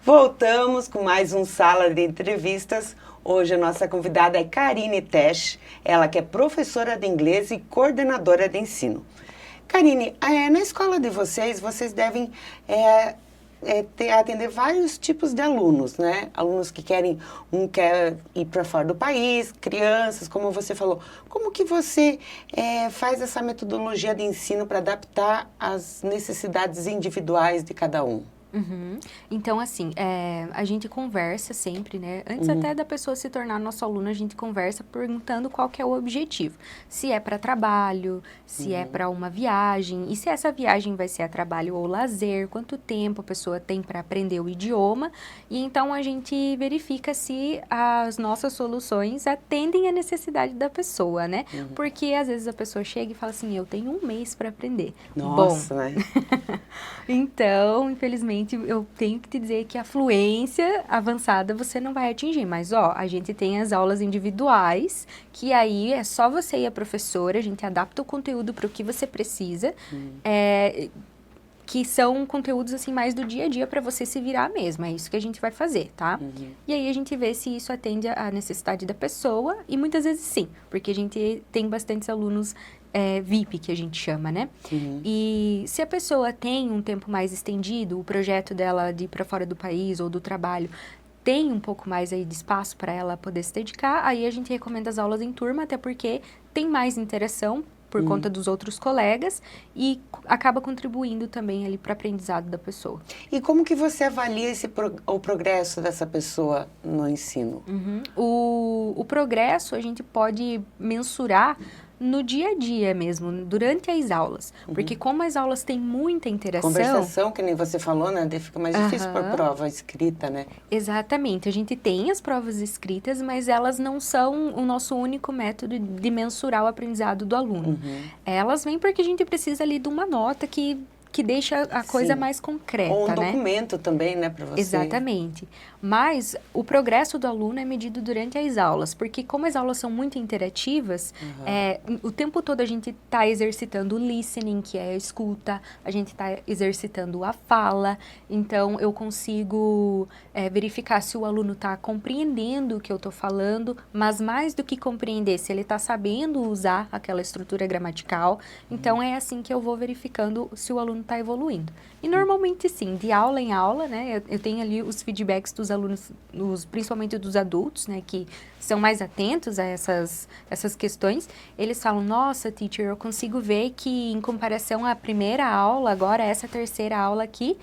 Voltamos com mais um Sala de Entrevistas. Hoje a nossa convidada é Karine Tesch, ela que é professora de inglês e coordenadora de ensino. Karine, na escola de vocês devem atender vários tipos de alunos, né? Alunos que quer ir para fora do país, crianças, como você falou. Como que você faz essa metodologia de ensino para adaptar às necessidades individuais de cada um? Uhum. Então, assim, a gente conversa sempre, né? Antes até da pessoa se tornar nosso aluno, a gente conversa perguntando qual que é o objetivo. Se é para trabalho, se é para uma viagem, e se essa viagem vai ser a trabalho ou lazer, quanto tempo a pessoa tem para aprender o idioma. E então a gente verifica se as nossas soluções atendem à necessidade da pessoa, né? Porque às vezes a pessoa chega e fala assim, eu tenho 1 mês para aprender. Nossa, Bom, né? Então, infelizmente, eu tenho que te dizer que a fluência avançada você não vai atingir. Mas, a gente tem as aulas individuais, que aí é só você e a professora, a gente adapta o conteúdo para o que você precisa, que são conteúdos, assim, mais do dia a dia para você se virar mesmo. É isso que a gente vai fazer, tá? E aí a gente vê se isso atende à necessidade da pessoa, e muitas vezes sim, porque a gente tem bastantes alunos VIP, que a gente chama, né? E se a pessoa tem um tempo mais estendido, o projeto dela de ir para fora do país ou do trabalho tem um pouco mais aí de espaço para ela poder se dedicar, aí a gente recomenda as aulas em turma, até porque tem mais interação por conta dos outros colegas e acaba contribuindo também ali para o aprendizado da pessoa. E como que você avalia o progresso dessa pessoa no ensino? O progresso a gente pode mensurar no dia a dia mesmo, durante as aulas. Porque como as aulas têm muita interação... Conversação, que nem você falou, né? Fica mais difícil por prova escrita, né? Exatamente. A gente tem as provas escritas, mas elas não são o nosso único método de mensurar o aprendizado do aluno. Elas vêm porque a gente precisa ali de uma nota que deixa a coisa mais concreta, ou um né? documento também, né, para você. Exatamente. Mas o progresso do aluno é medido durante as aulas, porque como as aulas são muito interativas, o tempo todo a gente está exercitando o listening, que é a escuta, a gente está exercitando a fala, então eu consigo verificar se o aluno está compreendendo o que eu estou falando, mas mais do que compreender, se ele está sabendo usar aquela estrutura gramatical, então é assim que eu vou verificando se o aluno está evoluindo. E normalmente sim, de aula em aula, né, eu tenho ali os feedbacks dos alunos, principalmente dos adultos, né, que são mais atentos a essas questões. Eles falam, nossa, teacher, eu consigo ver que em comparação à primeira aula, agora essa terceira aula aqui,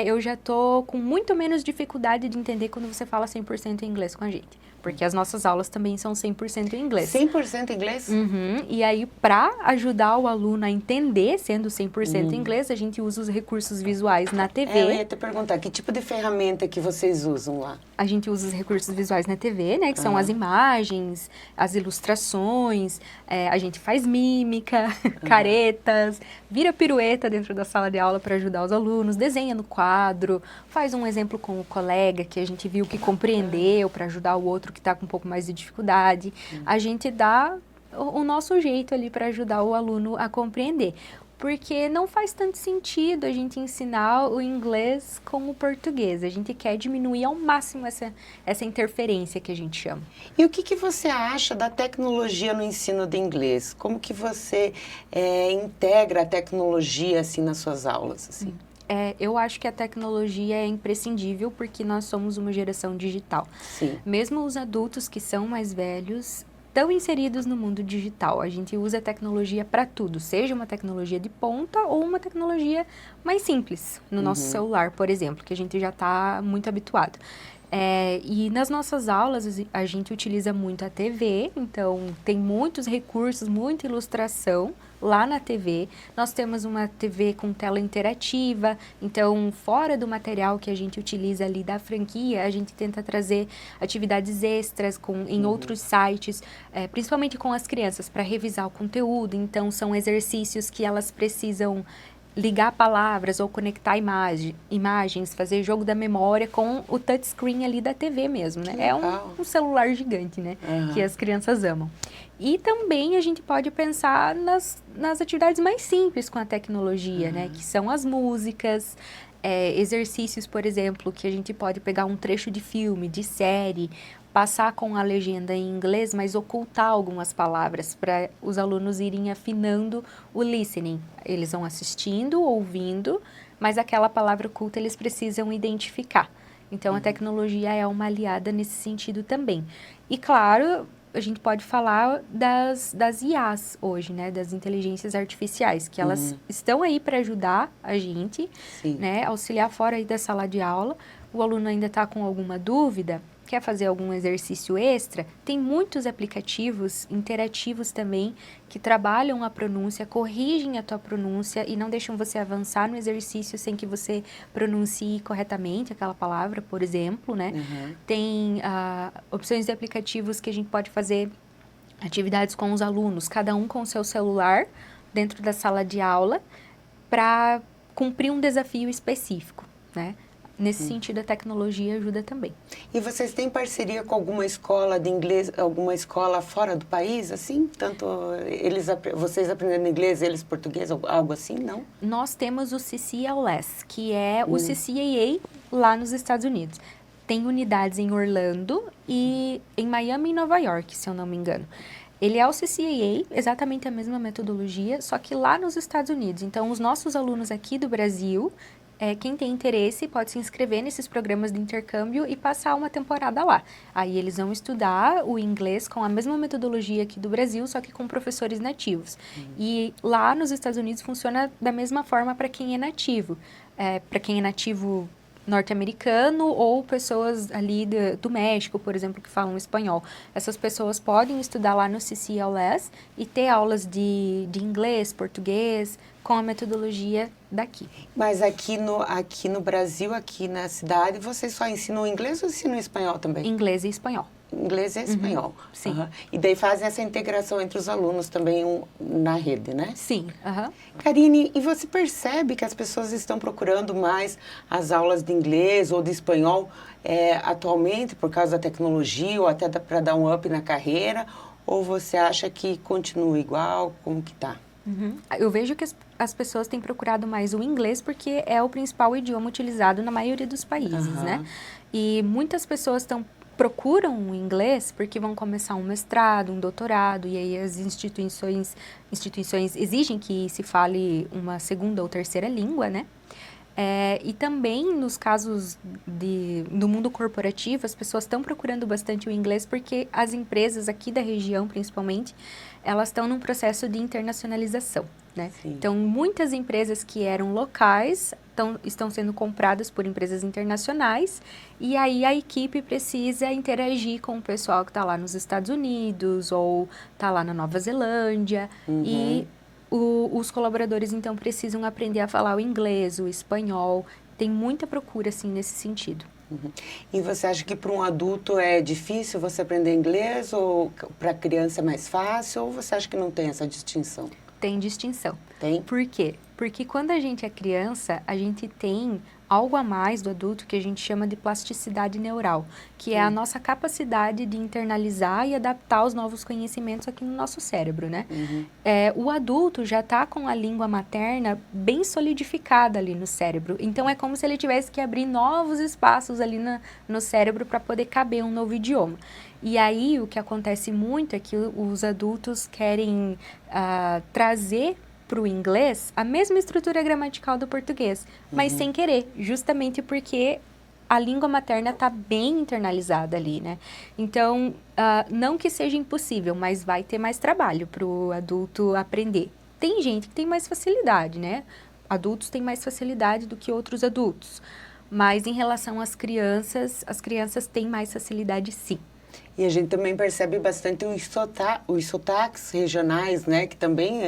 eu já tô com muito menos dificuldade de entender quando você fala 100% inglês com a gente. Porque as nossas aulas também são 100% em inglês. 100% inglês? E aí, para ajudar o aluno a entender, sendo 100% inglês, a gente usa os recursos visuais na TV. Eu ia te perguntar, que tipo de ferramenta que vocês usam lá? A gente usa os recursos visuais na TV, né? Que são as imagens, as ilustrações, a gente faz mímica, caretas, vira pirueta dentro da sala de aula para ajudar os alunos, desenha no quadro, faz um exemplo com o colega que a gente viu que compreendeu para ajudar o outro que está com um pouco mais de dificuldade. A gente dá o nosso jeito ali para ajudar o aluno a compreender. Porque não faz tanto sentido a gente ensinar o inglês com o português. A gente quer diminuir ao máximo essa interferência que a gente chama. E o que você acha da tecnologia no ensino de inglês? Como que você integra a tecnologia assim nas suas aulas? Assim? Eu acho que a tecnologia é imprescindível porque nós somos uma geração digital. Sim. Mesmo os adultos que são mais velhos estão inseridos no mundo digital. A gente usa a tecnologia para tudo, seja uma tecnologia de ponta ou uma tecnologia mais simples, no nosso celular, por exemplo, que a gente já está muito habituado. E nas nossas aulas a gente utiliza muito a TV, então tem muitos recursos, muita ilustração lá na TV. Nós temos uma TV com tela interativa, então fora do material que a gente utiliza ali da franquia, a gente tenta trazer atividades extras em outros sites, principalmente com as crianças, para revisar o conteúdo. Então são exercícios que elas precisam ligar palavras ou conectar imagens, fazer jogo da memória com o touchscreen ali da TV mesmo, né? É um celular gigante, né? Que as crianças amam. E também a gente pode pensar nas atividades mais simples com a tecnologia, né? Que são as músicas, exercícios, por exemplo, que a gente pode pegar um trecho de filme, de série, passar com a legenda em inglês, mas ocultar algumas palavras para os alunos irem afinando o listening. Eles vão assistindo, ouvindo, mas aquela palavra oculta eles precisam identificar. Então, a tecnologia é uma aliada nesse sentido também. E, claro, a gente pode falar das IAs hoje, né? Das inteligências artificiais, que elas estão aí para ajudar a gente, né? Auxiliar fora aí da sala de aula. O aluno ainda está com alguma dúvida, quer fazer algum exercício extra, tem muitos aplicativos interativos também que trabalham a pronúncia, corrigem a tua pronúncia e não deixam você avançar no exercício sem que você pronuncie corretamente aquela palavra, por exemplo, né? Tem opções de aplicativos que a gente pode fazer atividades com os alunos, cada um com o seu celular dentro da sala de aula para cumprir um desafio específico, né? Nesse sentido, a tecnologia ajuda também. E vocês têm parceria com alguma escola de inglês, alguma escola fora do país, assim? Tanto vocês aprendendo inglês, eles português, algo assim, não? Nós temos o CCLS, que é o CCAA lá nos Estados Unidos. Tem unidades em Orlando e em Miami e Nova York, se eu não me engano. Ele é o CCAA, exatamente a mesma metodologia, só que lá nos Estados Unidos. Então, os nossos alunos aqui do Brasil, quem tem interesse pode se inscrever nesses programas de intercâmbio e passar uma temporada lá. Aí eles vão estudar o inglês com a mesma metodologia aqui do Brasil, só que com professores nativos. E lá nos Estados Unidos funciona da mesma forma para quem é nativo. Para quem é nativo norte-americano ou pessoas ali do México, por exemplo, que falam espanhol. Essas pessoas podem estudar lá no CCLS e ter aulas de inglês, português, com a metodologia daqui. Mas aqui no Brasil, aqui na cidade, vocês só ensinam inglês ou ensinam espanhol também? Inglês e espanhol. Inglês e espanhol. Sim. E daí fazem essa integração entre os alunos também na rede, né? Sim. Karine, e você percebe que as pessoas estão procurando mais as aulas de inglês ou de espanhol atualmente por causa da tecnologia ou até para dar um up na carreira? Ou você acha que continua igual? Como que tá? Eu vejo que as pessoas têm procurado mais o inglês porque é o principal idioma utilizado na maioria dos países, né? E muitas pessoas procuram o inglês porque vão começar um mestrado, um doutorado, e aí as instituições exigem que se fale uma segunda ou terceira língua, né? E também nos casos do mundo corporativo, as pessoas estão procurando bastante o inglês porque as empresas aqui da região, principalmente, elas estão num processo de internacionalização, né? Então, muitas empresas que eram locais estão sendo compradas por empresas internacionais e aí a equipe precisa interagir com o pessoal que está lá nos Estados Unidos ou está lá na Nova Zelândia e os colaboradores, então, precisam aprender a falar o inglês, o espanhol. Tem muita procura, assim, nesse sentido. E você acha que para um adulto é difícil você aprender inglês ou para criança é mais fácil? Ou você acha que não tem essa distinção? Tem distinção. Tem? Por quê? Porque quando a gente é criança, a gente tem algo a mais do adulto que a gente chama de plasticidade neural, que é a nossa capacidade de internalizar e adaptar os novos conhecimentos aqui no nosso cérebro, né? O adulto já está com a língua materna bem solidificada ali no cérebro, então é como se ele tivesse que abrir novos espaços ali no cérebro para poder caber um novo idioma. E aí o que acontece muito é que os adultos querem trazer para o inglês a mesma estrutura gramatical do português, mas sem querer, justamente porque a língua materna está bem internalizada ali, né? Então, não que seja impossível, mas vai ter mais trabalho para o adulto aprender. Tem gente que tem mais facilidade, né? Adultos têm mais facilidade do que outros adultos, mas em relação às crianças têm mais facilidade sim. E a gente também percebe bastante os sotaques regionais, né? Que também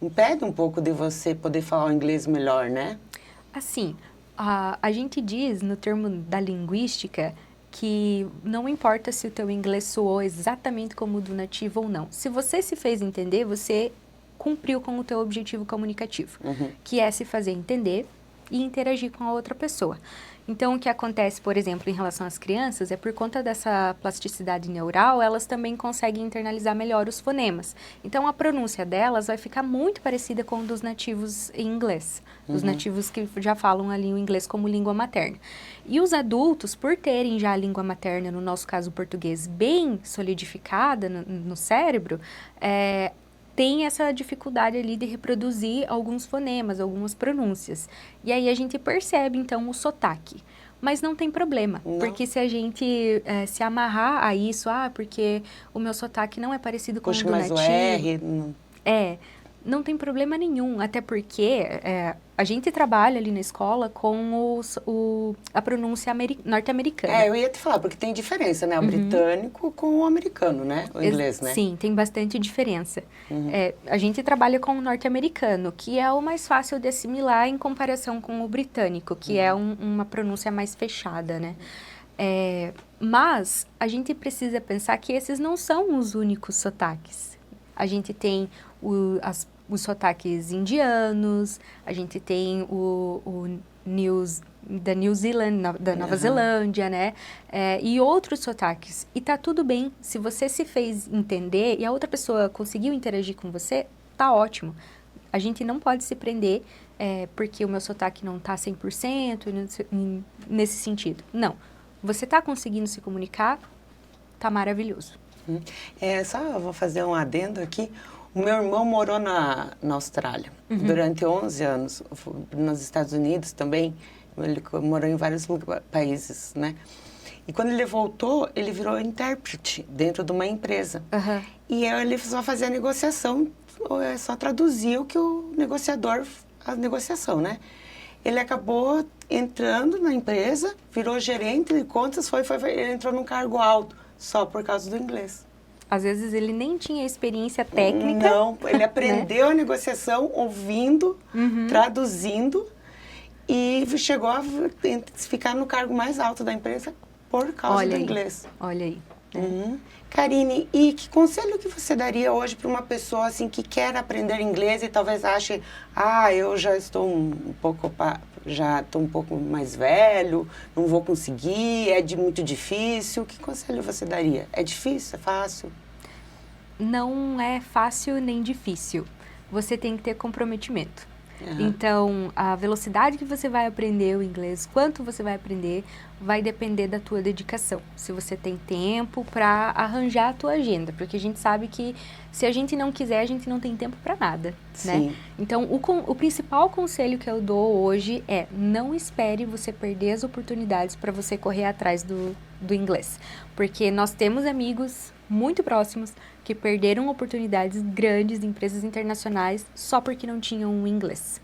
impede um pouco de você poder falar o inglês melhor, né? Assim, a gente diz no termo da linguística que não importa se o teu inglês soou exatamente como o do nativo ou não. Se você se fez entender, você cumpriu com o teu objetivo comunicativo, que é se fazer entender e interagir com a outra pessoa. Então, o que acontece, por exemplo, em relação às crianças, é por conta dessa plasticidade neural, elas também conseguem internalizar melhor os fonemas. Então, a pronúncia delas vai ficar muito parecida com a dos nativos em inglês, dos nativos que já falam ali o inglês como língua materna. E os adultos, por terem já a língua materna, no nosso caso o português, bem solidificada no cérebro, tem essa dificuldade ali de reproduzir alguns fonemas, algumas pronúncias. E aí a gente percebe, então, o sotaque. Mas não tem problema, porque se a gente se amarrar a isso, porque o meu sotaque não é parecido com o do nativo. O R... Não tem problema nenhum, até porque a gente trabalha ali na escola com a pronúncia norte-americana. Eu ia te falar, porque tem diferença, né? O britânico com o americano, né? O inglês, né? Sim, tem bastante diferença. A gente trabalha com o norte-americano, que é o mais fácil de assimilar em comparação com o britânico, que é uma pronúncia mais fechada, né? Mas a gente precisa pensar que esses não são os únicos sotaques. A gente tem os sotaques indianos, a gente tem da New Zealand, da Nova Zelândia, né? E outros sotaques. E tá tudo bem, se você se fez entender e a outra pessoa conseguiu interagir com você, tá ótimo. A gente não pode se prender porque o meu sotaque não tá 100% nesse sentido. Não. Você tá conseguindo se comunicar, tá maravilhoso. Só eu vou fazer um adendo aqui. O meu irmão morou na Austrália durante 11 anos, nos Estados Unidos também. Ele morou em vários países, né? E quando ele voltou, ele virou intérprete dentro de uma empresa. E ele só fazia a negociação, só traduzia o que o negociador, a negociação, né? Ele acabou entrando na empresa, virou gerente de contas, ele entrou num cargo alto, só por causa do inglês. Às vezes ele nem tinha experiência técnica. Não, ele aprendeu a negociação ouvindo, traduzindo e chegou a ficar no cargo mais alto da empresa por causa do inglês. Olha aí. Karine, e que conselho que você daria hoje para uma pessoa assim que quer aprender inglês e talvez ache, eu já estou um pouco mais velho, não vou conseguir, muito difícil. Que conselho você daria? É difícil? É fácil? Não é fácil nem difícil. Você tem que ter comprometimento. Então, a velocidade que você vai aprender o inglês, quanto você vai aprender, vai depender da tua dedicação. Se você tem tempo para arranjar a tua agenda, porque a gente sabe que se a gente não quiser, a gente não tem tempo para nada, né? Então, o principal conselho que eu dou hoje é: não espere você perder as oportunidades para você correr atrás do inglês. Porque nós temos amigos muito próximos que perderam oportunidades grandes de empresas internacionais só porque não tinham o inglês.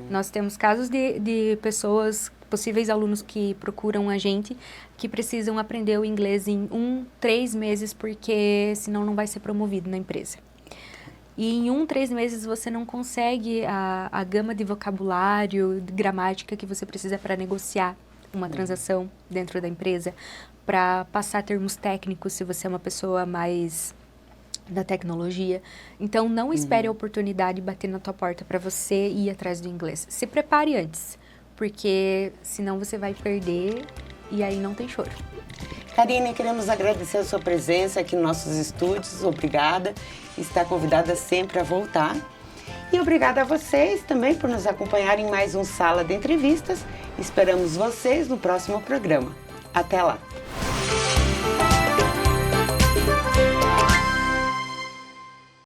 Nós temos casos de pessoas, possíveis alunos que procuram a gente, que precisam aprender o inglês em 3 meses, porque senão não vai ser promovido na empresa. E em 3 meses você não consegue a gama de vocabulário, de gramática que você precisa para negociar uma transação dentro da empresa, para passar termos técnicos, se você é uma pessoa mais da tecnologia. Então, não espere a oportunidade bater na tua porta para você ir atrás do inglês. Se prepare antes, porque senão você vai perder e aí não tem choro. Karine, queremos agradecer a sua presença aqui nos nossos estúdios. Obrigada. Está convidada sempre a voltar. E obrigada a vocês também por nos acompanharem em mais um Sala de Entrevistas. Esperamos vocês no próximo programa. Até lá!